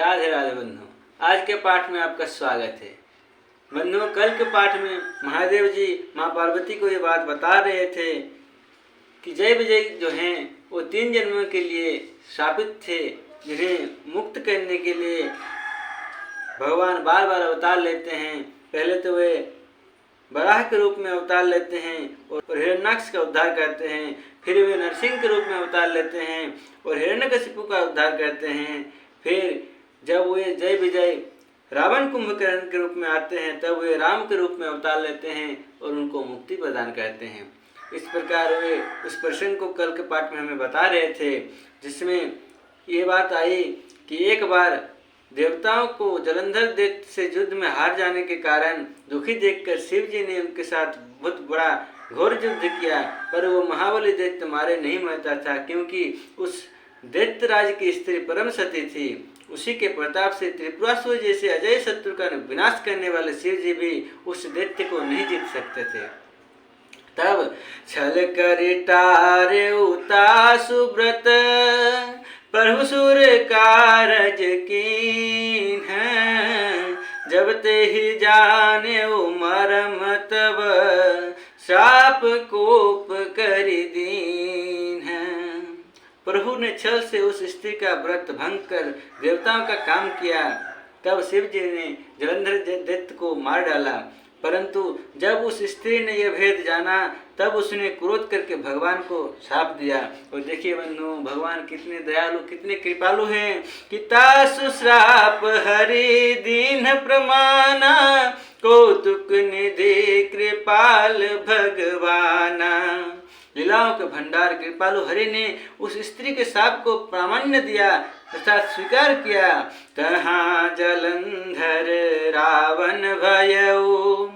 राधे राधे बंधु। आज के पाठ में आपका स्वागत है। बंधुओं, कल के पाठ में महादेव जी माँ पार्वती को ये बात बता रहे थे कि जय विजय जो हैं वो 3 जन्मों के लिए शापित थे, जिन्हें मुक्त करने के लिए भगवान बार बार अवतार लेते हैं। पहले तो वे बराह के रूप में अवतार लेते हैं और हिरण्याक्ष का उद्धार करते हैं, फिर वे नरसिंह के रूप में अवतार लेते हैं और हिरण्यकशिपु का उद्धार करते हैं। फिर जब वे जय विजय रावण कुंभकर्ण के रूप में आते हैं तब वे राम के रूप में अवतार लेते हैं और उनको मुक्ति प्रदान करते हैं। इस प्रकार वे उस प्रसंग को कल के पाठ में हमें बता रहे थे, जिसमें ये बात आई कि एक बार देवताओं को जलंधर दैत्य से युद्ध में हार जाने के कारण दुखी देखकर शिव जी ने उनके साथ बहुत बड़ा घोर युद्ध किया, पर वो महाबली दैत्य मारे नहीं मरता था, क्योंकि उस दैत्य राज की स्त्री परम सती थी। उसी के प्रताप से त्रिपुरासुर जैसे अजय शत्रु का विनाश करने वाले शिव जी भी उस दैत्य को नहीं जीत सकते थे। तब छल कर टारे उता सुब्रत प्रभु सुर कारज कीन है, जब ते ही जाने वो मरम तब श्राप कोप कर दीन है। प्रभु ने छल से उस स्त्री का व्रत भंग कर देवताओं का काम किया। तब शिव जी ने जलंधर दैत्य को मार डाला, परंतु जब उस स्त्री ने यह भेद जाना तब उसने क्रोध करके भगवान को शाप दिया। और देखिए बंधु, भगवान कितने दयालु, कितने कृपालु हैं कि तासु श्राप हरि दीन प्रमाना, कौतुक निधि कृपाल भगवाना। लीलाओं के भंडार कृपालु हरि ने उस स्त्री के शाप को प्रामाण्य दिया अर्थात स्वीकार किया। तहाँ जलंधर रावण भयऊ,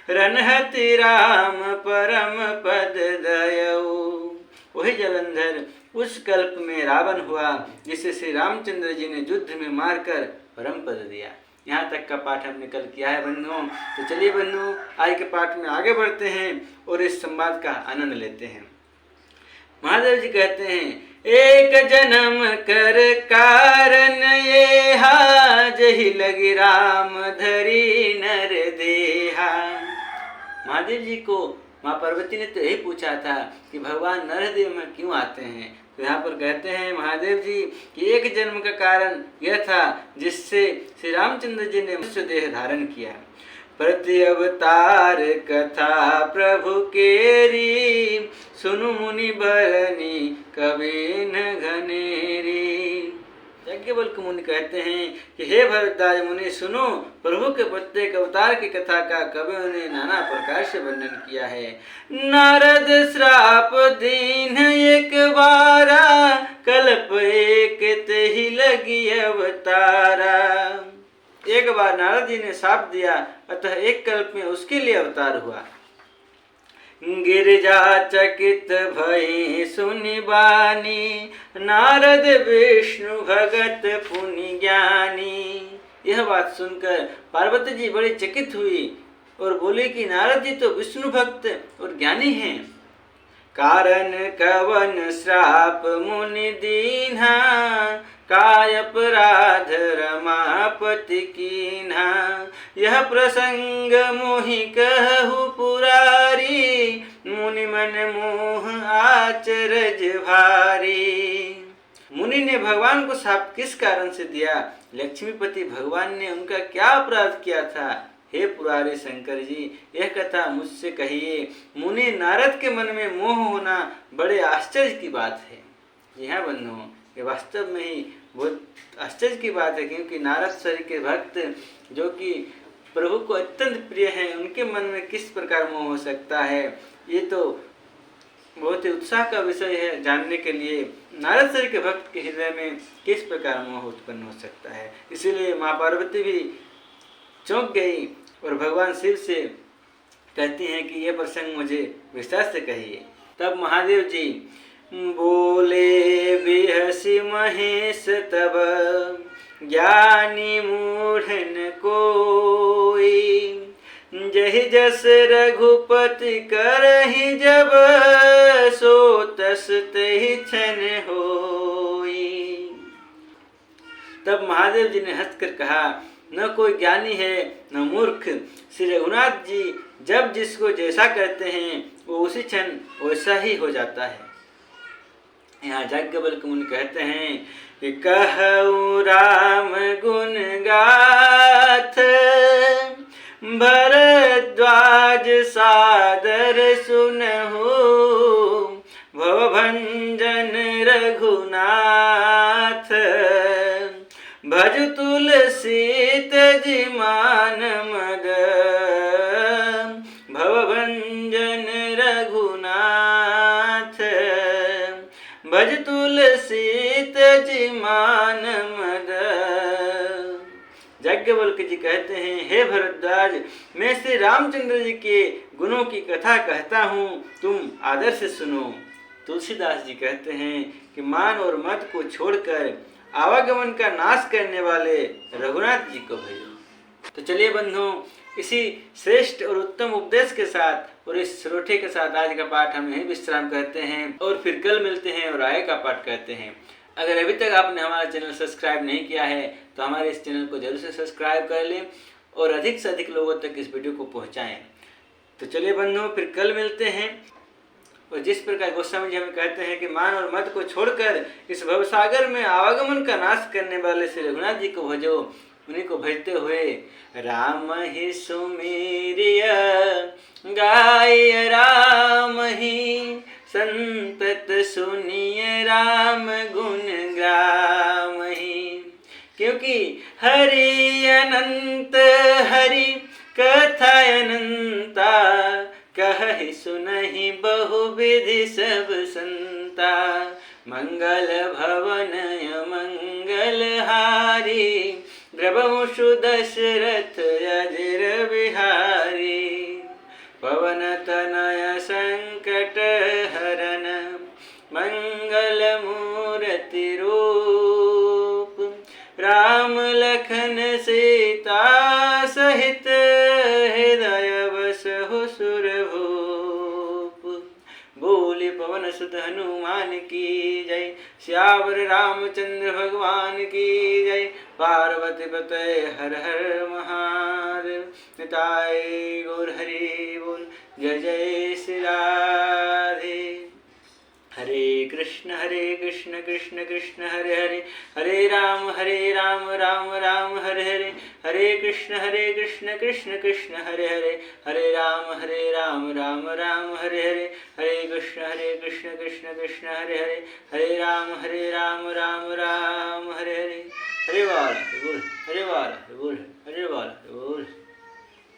रनहति राम परम पद दयऊ। वही जलंधर उस कल्प में रावण हुआ जिसे श्री रामचंद्र जी ने युद्ध में मारकर परम पद दिया। यहाँ तक का पाठ हमने कल किया है बंधुओं। तो चलिए बंधुओं, आज के पाठ में आगे बढ़ते हैं और इस संवाद का आनंद लेते हैं। महादेव जी कहते हैं, एक जन्म कर कारण ये हाज ही लगी राम धरी नर देहा। महादेव जी को माँ पार्वती ने तो यही पूछा था कि भगवान नरदेव में क्यों आते हैं। तो यहाँ पर कहते हैं महादेव जी कि एक जन्म का कारण यह था जिससे श्री रामचंद्र जी ने मनुष्य देह धारण किया। प्रति अवतार कथा प्रभु केरी, सुनु मुनि बरनी कभी न घनेरी। याज्ञवल्क्य मुनि कहते हैं कि हे भरद्वाज मुनि, सुनो, प्रभु के प्रत्येक अवतार की कथा का कवियों ने नाना प्रकार से वर्णन किया है। नारद श्राप दीन एक बारा, कल्प एक ते ही लगी अवतारा। एक बार नारद जी ने शाप दिया, अतः एक कल्प में उसके लिए अवतार हुआ। गिरिजा चकित भई सुनि बानी, नारद विष्णु भगत पुनि ज्ञानी। यह बात सुनकर पार्वती जी बड़ी चकित हुई और बोली कि नारद जी तो विष्णु भक्त और ज्ञानी हैं। कारण कवन श्राप मुनि दीन्हा, काय अपराध रमापति कीन्हा। यह प्रसंग मोहि कहु पुरारी, मुनि मन मोह आचरज भारी। मुनि ने भगवान को शाप किस कारण से दिया? लक्ष्मीपति भगवान ने उनका क्या अपराध किया था? हे पुरारी शंकर जी, यह कथा मुझसे कहिए। मुनि नारद के मन में मोह होना बड़े आश्चर्य की बात है। जी हाँ बंधुओं, ये वास्तव में ही बहुत आश्चर्य की बात है, क्योंकि नारद सर के भक्त जो कि प्रभु को अत्यंत प्रिय हैं, उनके मन में किस प्रकार मोह हो सकता है। ये तो बहुत ही उत्साह का विषय है जानने के लिए नारद सर के भक्त के हृदय में किस प्रकार मोह उत्पन्न हो सकता है। इसीलिए माँ पार्वती भी चौंक गई और भगवान शिव से कहती हैं कि यह प्रसंग मुझे विस्तार से कहिए। तब महादेव जी बोले, बिहसी महेश तब ज्ञानी मूढ़न कोई, जहि जस रघुपति करहि जब, सो तस तहि क्षण होई। तब महादेव जी ने हंसकर कहा, न कोई ज्ञानी है न मूर्ख। श्री रघुनाथ जी जब जिसको जैसा करते हैं वो उसी क्षण वैसा ही हो जाता है। यहाँ याज्ञवल्क्य मुनि कहते हैं कि कहूँ राम गुण गाथ, भरद्वाज सादर सुनहु, भवभंजन रघुनाथ। भज तुलसी तजि मान मद, भवभंजन रघुनाथ। भज तुलसी तजि मान मद। याज्ञवल्क्य जी कहते हैं, हे भरद्वाज, मैं श्री रामचंद्र जी के गुणों की कथा कहता हूँ, तुम आदर से सुनो। तुलसीदास जी कहते हैं कि मान और मद को छोड़कर आवागमन का नाश करने वाले रघुनाथ जी को भजो। तो चलिए बंधुओं, इसी श्रेष्ठ और उत्तम उपदेश के साथ और इस श्रोठे के साथ आज का पाठ हम यहीं विश्राम करते हैं और फिर कल मिलते हैं और आगे का पाठ करते हैं। अगर अभी तक आपने हमारा चैनल सब्सक्राइब नहीं किया है तो हमारे इस चैनल को जरूर से सब्सक्राइब कर लें और अधिक से अधिक लोगों तक इस वीडियो को पहुंचाएं। तो चलिए बंधुओं, फिर कल मिलते हैं। और जिस प्रकार गोस्वामी जी हमें कहते हैं कि मान और मद को छोड़कर इस भवसागर में आवागमन का नाश करने वाले श्री रघुनाथ जी को भजो, उन्हीं को भजते हुए राम ही सुमेरिय गाय, राम ही संतत सुनिय, राम गुण ग्राम ही। क्योंकि हरि अनंत हरि कथा अनंता, कहि सुनहि बहुविधि सब संता। मंगल भवन मंगल हारी, द्रवंशु दशरथ अजिर बिहारी। पवन तनय संकट हरन, मंगल मूर्ति रूप। राम लखन सीता सहित, हृदय बसहु सुरभूप। बोले पवन सुत हनुमान की जय, श्यावर रामचंद्र भगवान की जय। पार्वती पते हर हर महादेव, निताय गौर हरि बोल। जय जय श्री राधे। हरे कृष्ण कृष्ण कृष्ण हरे हरे, हरे राम राम राम हरे हरे। हरे कृष्ण कृष्ण कृष्ण हरे हरे, हरे राम राम राम हरे हरे। हरे कृष्ण कृष्ण कृष्ण हरे हरे, हरे राम राम राम हरे हरे। हरे बोल।